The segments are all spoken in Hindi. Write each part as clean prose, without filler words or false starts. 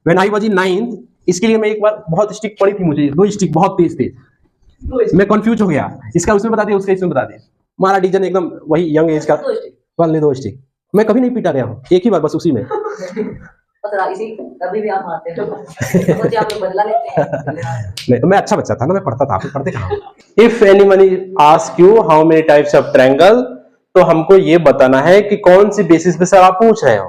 When I was in 9th, इसके लिए मैं एक बार बहुत स्टिक पड़ी थी, मुझे 2 स्टिक बहुत तेज थे, मैं कंफ्यूज हो गया, इसका उसमें बता दिया, उसका इसमें बता दिया, हमारा टीचर ने एकदम वही यंग एज का, वाले 2 स्टिक, मैं कभी नहीं पीटा गया हूँ, एक ही बार बस उसी में। कभी भी आप मारते हो तो आप लोग बदला लेते हैं। नहीं तो मैं अच्छा बच्चा था ना, मैं पढ़ता था, आप पढ़ते कहाँ? If anyone ask you how many types of triangle, तो हमको ये बताना है कि कौन सी बेसिस पे सर आप पूछ रहे हो,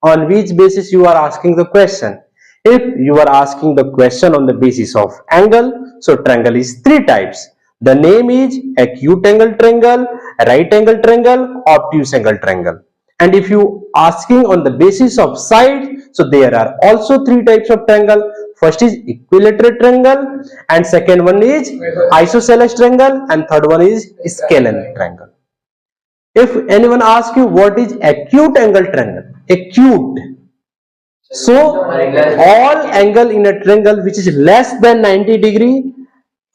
on which basis you are asking the question. If you are asking the question on the basis of angle, so triangle is 3 types. The name is acute angle triangle, right angle triangle, obtuse angle triangle. And if you asking on the basis of side, so there are also 3 types of triangle. First is equilateral triangle, and second one is isosceles triangle, and third one is scalene triangle. If anyone asks you what is acute angle triangle, acute, so all angle in a triangle which is less than 90 degree,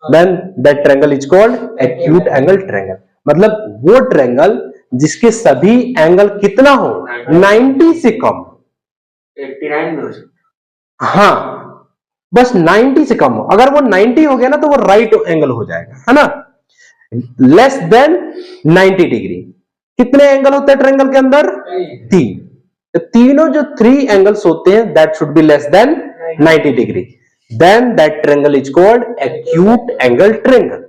then that triangle is called acute angle triangle. मतलब वो ट्रायंगल जिसके सभी एंगल कितना हो, 90 से कम, 89 में हो सकता, हाँ बस 90 से कम हो, अगर वो 90 हो गया ना तो वो राइट एंगल हो जाएगा, है ना। लेस देन 90 डिग्री, कितने एंगल होते हैं ट्रायंगल के अंदर? 3, तीनों जो 3 एंगल्स होते हैं that should be less than 90 degree, then that triangle is called acute angle triangle.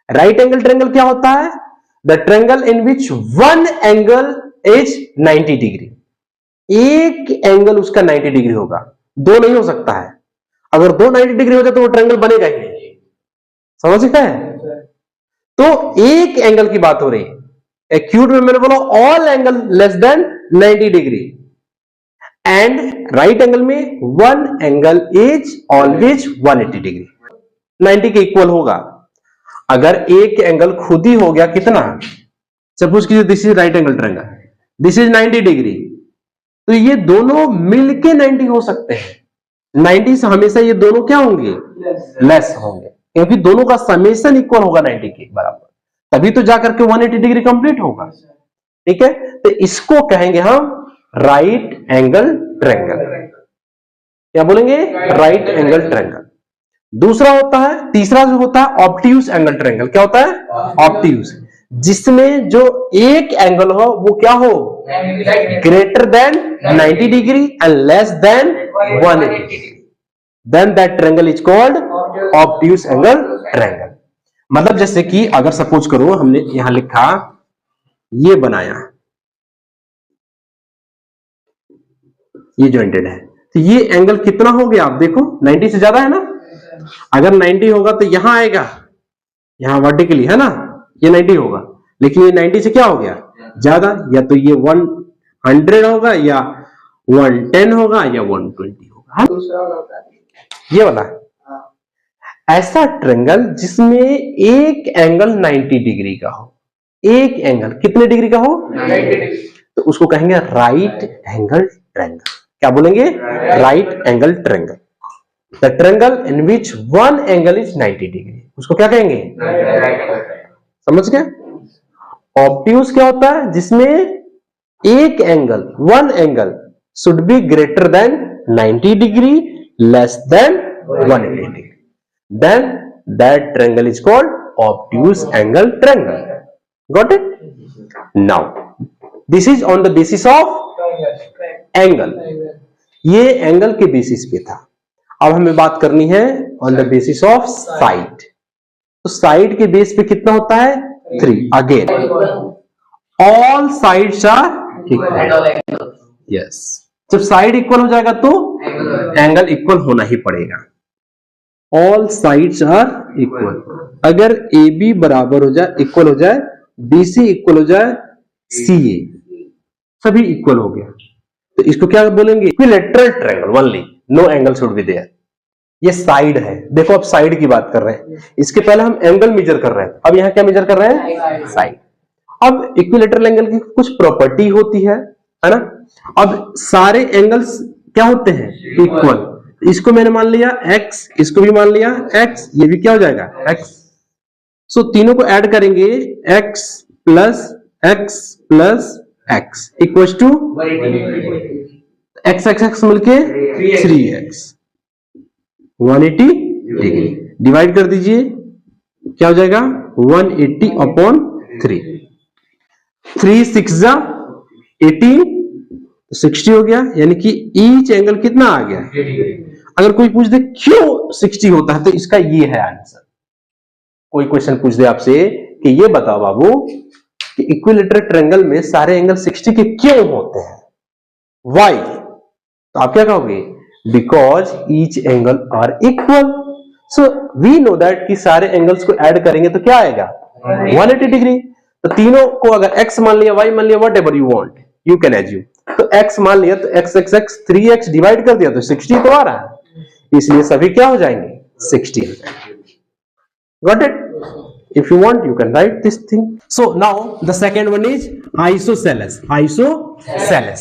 Right angle triangle क्या होता है? The triangle in which one angle is 90 degree, एक एंगल उसका 90 डिग्री होगा, दो नहीं हो सकता है, अगर दो 90 डिग्री हो जाए तो वो ट्रायंगल बनेगा ही नहीं, समझ सकते हैं? तो एक एंगल की बात हो रही है, एक्यूट में मैंने बोला all angle less than 90 degree, and right angle में one angle is always 180 degree, 90 के इक्वल होगा। अगर एक एंगल खुद ही हो गया कितना, सपोज कीजिए this is right angle triangle, this is 90 degree, तो ये दोनों मिलके 90 हो सकते हैं, 90 से हमेशा ये दोनों क्या होंगे? लेस होंगे, क्योंकि दोनों का समेशन इक्वल होगा 90 के बराबर, तभी तो जाकर के 180 डिग्री कंप्लीट होगा, ठीक है। तो इसको कहेंगे हम राइट एंगल ट्रायंगल, क्या बोलेंगे? Right angle triangle. दूसरा होता है, तीसरा जो होता है ऑब्ट्यूज एंगल ट्रायंगल, क्या होता है? ऑब्ट्यूज, जिसमें जो एक एंगल हो वो क्या हो? Greater than 90 degree and less than 180 degree, then that triangle is called obtuse angle triangle. मतलब जैसे कि अगर सपोज करो हमने यहां लिखा, ये बनाया, ये जॉइंटेड है, तो ये एंगल कितना हो गया आप देखो, 90 से ज्यादा है ना, अगर 90 होगा तो यहां आएगा, यहां वर्टिकली है ना, ये 90 होगा, लेकिन ये 90 से क्या हो गया? ज्यादा, या तो ये 100 होगा, या 110 होगा, या 120 होगा, ये वाला ऐसा ट्रायंगल जिसमें एक एंगल 90 डिग्री का हो, एक एंगल कितने डिग्री का हो? 90 डिग्री, तो उसको कहेंगे राइट एंगल ट्रायंगल। क्या बोलेंगे? Right angle triangle. The triangle in which one angle is 90 degree, उसको क्या कहेंगे? समझ गए? ऑब्ट्यूज क्या होता है? जिसमें एक angle, one angle should be greater than 90 degree, less than 180 degree, then that triangle is called obtuse angle triangle. Got it? Now this is on the basis of angle, ये एंगल के बेसिस पे था। अब हमें बात करनी है on the basis of side। तो साइड के बेस पे कितना होता है? 3। Again all sides are equal। Yes, जब साइड इक्वल हो जाएगा तो एंगल इक्वल होना ही पड़ेगा। ऑल साइड्स आर इक्वल, अगर ए बी बराबर हो जाए, इक्वल हो जाए, बी सी इक्वल हो जाए, सी ए, सभी इक्वल हो गया, तो इसको क्या बोलेंगे? Equilateral triangle only, no angle should be there. ये साइड है, देखो अब साइड की बात कर रहे हैं, इसके पहले हम एंगल मेजर कर रहे हैं, अब यहां क्या मेजर कर रहे हैं? साइड। अब इक्विलैटरल एंगल की कुछ प्रॉपर्टी होती है ना। अब सारे एंगल्स क्या होते हैं? इक्वल। इसको मैंने मान लिया x, इसको भी मान लिया x, ये भी क्या हो जाएगा? x। सो तीनों को ऐड करेंगे, x plus x plus x equals to, x x x मिलके 3x 180 डिग्री डिवाइड कर दीजिए, क्या हो जाएगा 180/3। 3 6 जा 18 60 हो गया, यानी कि ईच एंगल कितना आ गया। अगर कोई पूछ दे क्यों 60 होता है तो इसका ये है आंसर। कोई क्वेश्चन पूछ दे आपसे कि ये बताओ बाबू कि इक्विलेटरल ट्रायंगल में सारे एंगल 60 के क्यों होते हैं, व्हाई, तो आप क्या कहोगे, because each angle are equal. So we know that कि सारे एंगल्स को ऐड करेंगे तो क्या आएगा 180 डिग्री। तो तीनों को अगर x मान लिया, y मान लिया, what ever you want you can assume. तो x मान लिया तो x x x 3x divide कर दिया तो 60 तो आ रहा है, इसलिए सभी क्या हो जाएंगे 60 हो जाएंगे। Got it? If you want, you can write this thing. So now the second one is isosceles. Isosceles.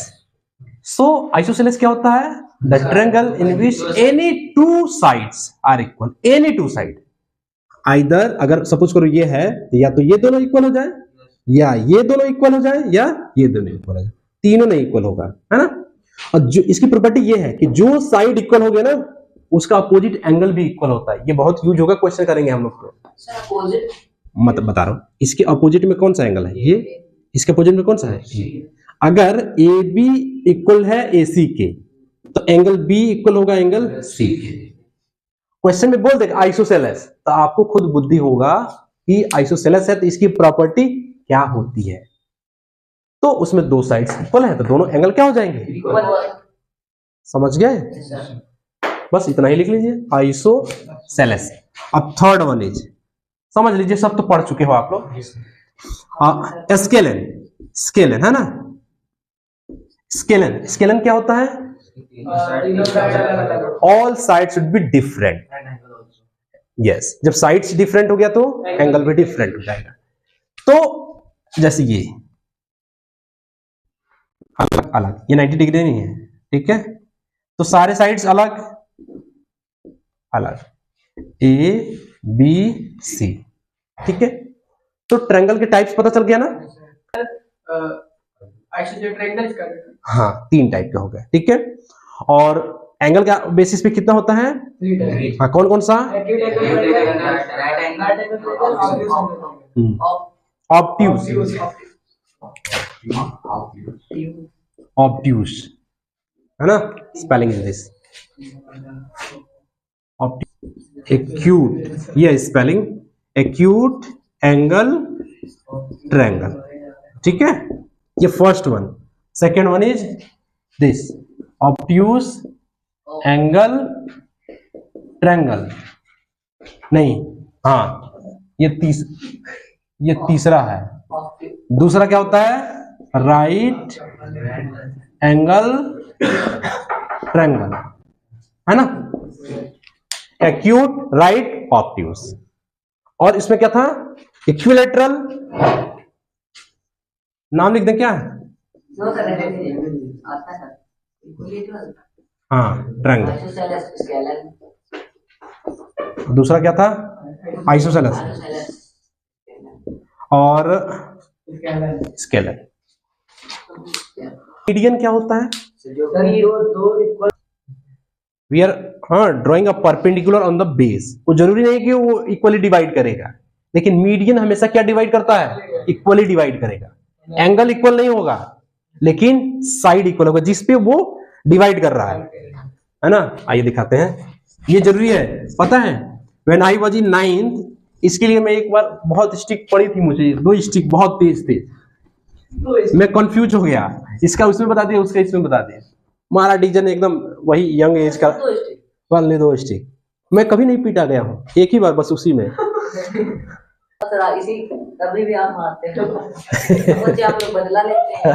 So isosceles क्या होता है? The triangle in which any two sides are equal. Any two side. Either अगर सपोज करो ये है, या तो ये दोनों इक्वल हो जाए, या ये दोनों इक्वल हो जाए, या ये दोनों इक्वल हो जाए, तीनों नहीं इक्वल होगा, है ना। और जो इसकी प्रॉपर्टी ये है कि जो साइड इक्वल हो गया ना उसका अपोजिट एंगल भी इक्वल होता है। ये बहुत यूज होगा, क्वेश्चन करेंगे हम लोग को। मतलब बता रहा हूं, इसके अपोजिट में कौन सा एंगल है, ये, इसके अपोजिट में कौन सा है ये। अगर ए बी इक्वल है ए सी के तो एंगल बी इक्वल होगा एंगल सी के। क्वेश्चन में बोल देगा आइसोसेलेस, तो आपको खुद बुद्धि होगा कि आइसोसेलेस है तो इसकी प्रॉपर्टी क्या होती है। तो उसमें दो साइड्स इक्वल है तो दोनों एंगल क्या हो जाएंगे, समझ गए। बस इतना ही लिख लीजिए आइसोसेलेस। अब थर्ड वन इज, समझ लीजिए, सब तो पढ़ चुके हो आप लोग। स्केलन, स्केलन है ना, स्केलन, स्केलन क्या होता है, all side should be different. Yes, जब साइड्स डिफरेंट हो गया तो एंगल भी डिफरेंट हो जाएगा। तो जैसे ये अलग अलग, ये 90 डिग्री नहीं है, ठीक है, तो सारे साइड्स अलग अलग, ए बी सी, ठीक है। तो ट्रायंगल के टाइप्स पता चल गया ना। हाँ, 3 टाइप के हो गए, ठीक है। और एंगल का बेसिस पे कितना होता है, हाँ, कौन कौन सा, ऑब्ट्यूज, ऑब्ट्यूज है ना, स्पेलिंग इज दिस एक्यूट, ये स्पेलिंग एक्यूट एंगल ट्रायंगल, ठीक है। ये first one. Second one is this obtuse angle triangle, नहीं, हाँ, ये तीसरा है। दूसरा क्या होता है, राइट एंगल ट्रायंगल, है ना, एक्यूट राइट ऑब्ट्यूज। और इसमें क्या था, इक्विलेटरल, नाम लिख दें क्या, हाँ, ट्रायंगल। दूसरा क्या था, आइसोसेलेस और स्केलर। मीडियन क्या होता है, we are drawing a perpendicular on the base. वो जरूरी नहीं कि वो इक्वली डिवाइड करेगा, लेकिन मीडियन हमेशा क्या डिवाइड करता है, इक्वली डिवाइड करेगा। एंगल इक्वल नहीं होगा लेकिन साइड इक्वल होगा जिसपे वो डिवाइड कर रहा है ना। आइए दिखाते हैं, ये जरूरी है, पता है। When I was in 9th, इसके लिए मैं एक बार बहुत स्टिक पड़ी थी, मुझे 2 स्टिक बहुत तेज थे, मैं कंफ्यूज हो गया, इसका उसमें बता दिया, उसका इसमें बता दिया। हमारा टीचर ने एकदम वही यंग एज का वाले 2 स्टिक, मैं कभी नहीं पीटा गया हूँ, एक ही बार बस उसी में। इसी तभी भी आप मारते हैं, बच्चे आप लोग बदला लेते हैं।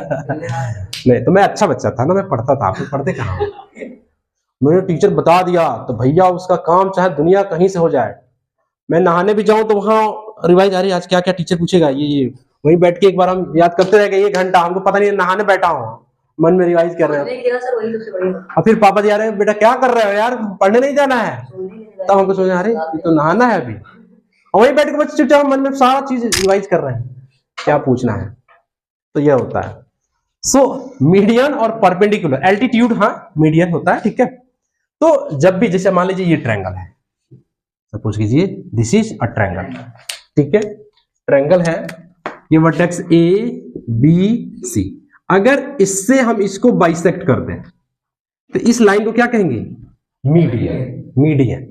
नहीं तो मैं अच्छा बच्चा था ना, मैं पढ़ता था, आप लोग पढ़ते कहाँ हो? मुझे टीचर बता दिया तो भैया उसका काम चाहे दुनिया कहीं से हो जाए। मैं नहाने भी जाऊं तो वहां रिवाइज, अरे आज क्या क्या टीचर पूछेगा, ये वहीं बैठ के एक बार हम याद करते रह गए 1 घंटा, हमको पता नहीं नहाने बैठा हूँ, मन में रिवाइज कर रहे हैं। और फिर पापा जी आ रहे हैं, बेटा क्या कर रहे हो यार, पढ़ने नहीं जाना है। तब हमको सोचा अरे ये तो नहाना है अभी, वहीं बैठ के बच्चे चुपचाप मन में सारा चीज रिवाइज कर रहे हैं, क्या पूछना है। तो यह होता है। सो मीडियन और परपेंडिकुलर, एल्टीट्यूड हाँ मीडियन होता है, ठीक है। तो जब भी जैसे मान लीजिए ये ट्रायंगल है, सपोज कीजिए दिस इज अ ट्रायंगल, ठीक है, ट्रायंगल है, ये वर्टेक्स ए बी सी, अगर इससे हम इसको बाइसेक्ट कर दें तो इस लाइन को क्या कहेंगे, मीडियन, मीडियन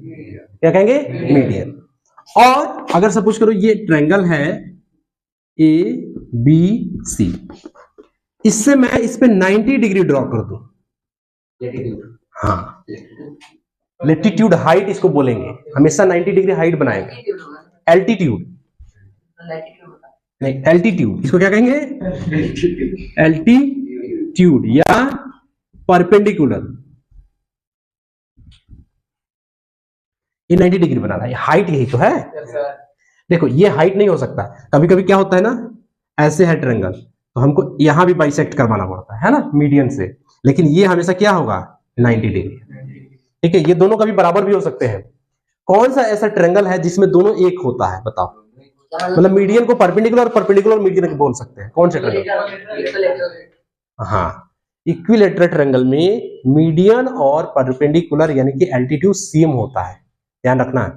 क्या कहेंगे, मीडियन। और अगर सपोज करो ये ट्रायंगल है ए बी सी, इससे मैं इस पे 90 डिग्री ड्रॉ कर दूं, हाँ लेटिट्यूड हाइट इसको बोलेंगे, हमेशा 90 डिग्री हाइट बनाएंगे, एल्टीट्यूड नहीं, एल्टीट्यूड इसको क्या कहेंगे, एल्टीट्यूड या परपेंडिकुलर। ये 90 डिग्री बना रहा है, हाइट यही तो है। देखो ये हाइट नहीं हो सकता, कभी कभी क्या होता है ना, ऐसे है ट्रायंगल तो हमको यहां भी बाइसेक्ट करवाना पड़ता है ना मीडियन से, लेकिन ये हमेशा क्या होगा 90 डिग्री, ठीक है। ये दोनों कभी बराबर भी हो सकते हैं। कौन सा ऐसा ट्रायंगल है जिसमें दोनों एक होता है, बताओ, मतलब मीडियन को परपेंडिकुलर और परपेंडिकुलर मीडियन को बोल सकते हैं, कौन से ट्रायंगल, हाँ इक्विलेटरल ट्रायंगल में मीडियन और परपेंडिकुलर यानी कि एल्टीट्यूड सेम होता है, ध्यान रखना है,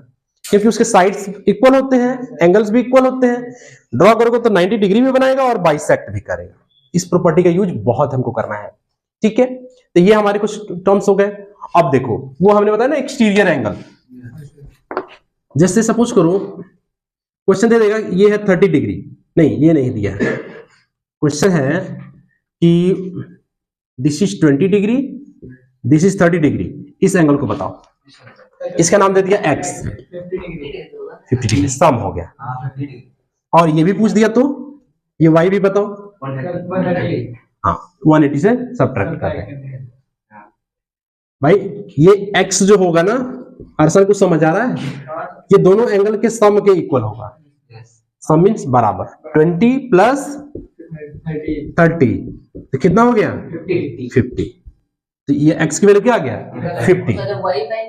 क्योंकि उसके साइड्स इक्वल होते हैं, एंगल्स भी इक्वल होते हैं, ड्रॉ करोगे तो 90 डिग्री भी बनाएगा और बाइसेक्ट भी करेगा। इस प्रॉपर्टी का यूज बहुत हमको करना है, ठीक है। तो ये हमारे कुछ टर्म्स हो गए। अब देखो वो हमने बताया ना एक्सटीरियर एंगल, जैसे सपोज करो क्वेश्चन दे देगा ये है 30 डिग्री, नहीं ये नहीं दिया है, क्वेश्चन है कि this is 20 degree, this is 30 degree, इस एंगल को बताओ, इसका नाम दे दिया x, 50 डिग्री सम हो गया। और ये भी पूछ दिया तो ये y भी बताओ, हाँ 180 से सब्ट्रैक्ट कर रहे हैं भाई। ये x जो होगा ना, अर्सन को समझ आ रहा है, ये दोनों एंगल के सम के इक्वल होगा, सम मीन्स बराबर 20 प्लस 30 तो कितना हो गया 50, तो ये x की वैल्यू क्या आ गया 50।